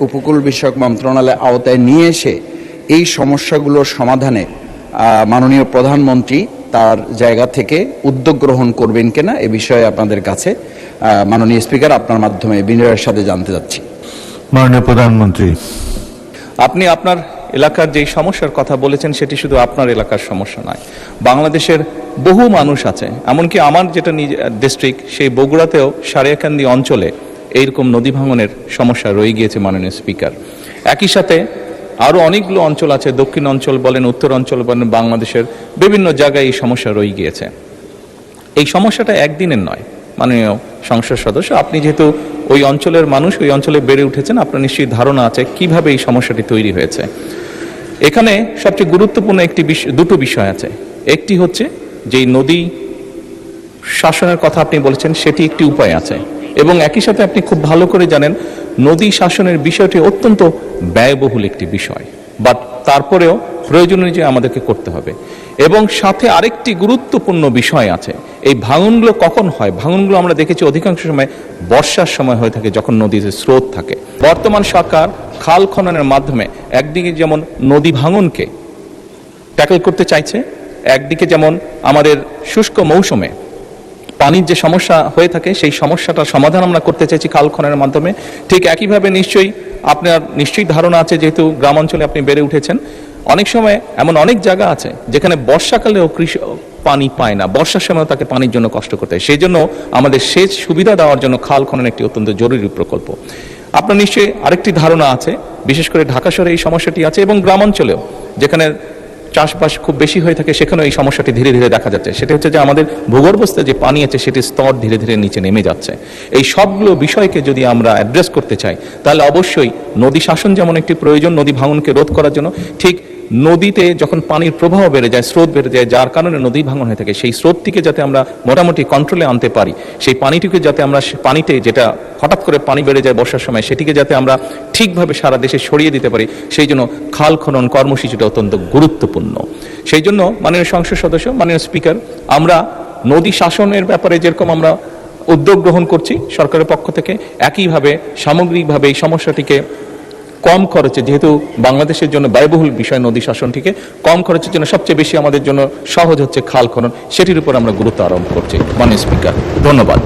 উপকূল বিষয়ক মন্ত্রণালয়ের আওতায় নিয়ে এসে এই সমস্যাগুলোর সমাধানে মাননীয় প্রধানমন্ত্রী তার জায়গা থেকে উদ্যোগ গ্রহণ করবেন কিনা এ বিষয়ে আপনাদের কাছে মাননীয় স্পিকার আপনার মাধ্যমে বিনয়ের সাথে জানতে চাচ্ছি। মাননীয় প্রধানমন্ত্রী, আপনি আপনার এলাকার যেই সমস্যার কথা বলেছেন সেটি শুধু আপনার এলাকার সমস্যা নয়, বাংলাদেশের বহু মানুষ আছে, এমনকি আমার যেটা ডিস্ট্রিক্ট সেই বগুড়াতেও সারিয়াকান্দি অঞ্চলে এইরকম নদী ভাঙনের সমস্যা রয়ে গিয়েছে মাননীয় স্পিকার। একই সাথে আরও অনেকগুলো অঞ্চল আছে, দক্ষিণ অঞ্চল বলেন, উত্তর অঞ্চল বলেন, বাংলাদেশের বিভিন্ন জায়গায় এই সমস্যা রয়ে গিয়েছে। এই সমস্যাটা একদিনের নয় মাননীয় সংসদ সদস্য, আপনি যেহেতু ওই অঞ্চলের মানুষ, ওই অঞ্চলে বেড়ে উঠেছেন, আপনার নিশ্চয়ই ধারণা আছে কিভাবে এই সমস্যাটি তৈরি হয়েছে। এখানে সবচেয়ে গুরুত্বপূর্ণ দুটো বিষয় আছে। একটি হচ্ছে যে নদী শাসনের কথা আপনি বলেছেন, সেটি একটি উপায় আছে, এবং একই সাথে আপনি খুব ভালো করে জানেন নদী শাসনের বিষয়টি অত্যন্ত ব্যয়বহুল একটি বিষয়, বাট তারপরেও প্রয়োজন অনুযায়ী আমাদেরকে করতে হবে। এবং সাথে আরেকটি গুরুত্বপূর্ণ বিষয় আছে, এই ভাঙনগুলো কখন হয়? ভাঙনগুলো আমরা দেখেছি অধিকাংশ সময় বর্ষার সময় হয়ে থাকে, যখন নদীতে স্রোত থাকে। বর্তমান সরকার খাল খননের মাধ্যমে একদিকে যেমন নদী ভাঙনকে ট্যাকল করতে চাইছে, একদিকে যেমন আমাদের শুষ্ক মৌসুমে পানির যে সমস্যা হয়ে থাকে সেই সমস্যাটার সমাধান আমরা করতে চাইছি খাল খননের মাধ্যমে। ঠিক একইভাবে আপনার নিশ্চয়ই ধারণা আছে, যেহেতু গ্রাম অঞ্চলে আপনি বেড়ে উঠেছেন, অনেক সময় এমন অনেক জায়গা আছে যেখানে বর্ষাকালেও কৃষক পানি পায় না, বর্ষার সময় তাকে পানির জন্য কষ্ট করতে হয়। সেই জন্য আমাদের সেচ সুবিধা দেওয়ার জন্য খাল খনন একটি অত্যন্ত জরুরি প্রকল্প। আপনার নিশ্চয়ই আরেকটি ধারণা আছে, বিশেষ করে ঢাকা শহরে এই সমস্যাটি আছে, এবং গ্রাম অঞ্চলেও যেখানে চাষবাস খুব বেশি হয়ে থাকে সেখানেও এই সমস্যাটি ধীরে ধীরে দেখা যাচ্ছে। সেটা হচ্ছে যে আমাদের ভূগর্ভস্থ যে পানি আছে সেটির স্তর ধীরে ধীরে নিচে নেমে যাচ্ছে। এই সবগুলো বিষয়কে যদি আমরা অ্যাড্রেস করতে চাই তাহলে অবশ্যই নদী শাসন যেমন একটি প্রয়োজন নদী ভাঙনকে রোধ করার জন্য, ঠিক নদীতে যখন পানির প্রবাহ বেড়ে যায়, স্রোত বেড়ে যায়, যার কারণে নদী ভাঙন হয়ে থাকে, সেই স্রোতটিকে যাতে আমরা মোটামুটি কন্ট্রোলে আনতে পারি, সেই পানিটিকে যাতে আমরা পানিতে যেটা হঠাৎ করে পানি বেড়ে যায় বর্ষার সময়, সেটিকে যাতে আমরা ঠিকভাবে সারা দেশে ছড়িয়ে দিতে পারি, সেই জন্য খাল খনন কর্মসূচিটা অত্যন্ত গুরুত্বপূর্ণ। সেই জন্য মাননীয় সংসদ সদস্য, মাননীয় স্পিকার, আমরা নদী শাসনের ব্যাপারে যেরকম আমরা উদ্যোগ গ্রহণ করছি সরকারের পক্ষ থেকে, একইভাবে সামগ্রিকভাবে এই সমস্যাটিকে কম খরচে, যেহেতু বাংলাদেশের জন্য ব্যয়বহুল বিষয় নদী শাসনটিকে কম খরচের জন্য সবচেয়ে বেশি আমাদের জন্য সহজ হচ্ছে খাল খনন, সেটির উপর আমরা গুরুত্ব আরোপ করছি। মাননীয় স্পিকার, ধন্যবাদ।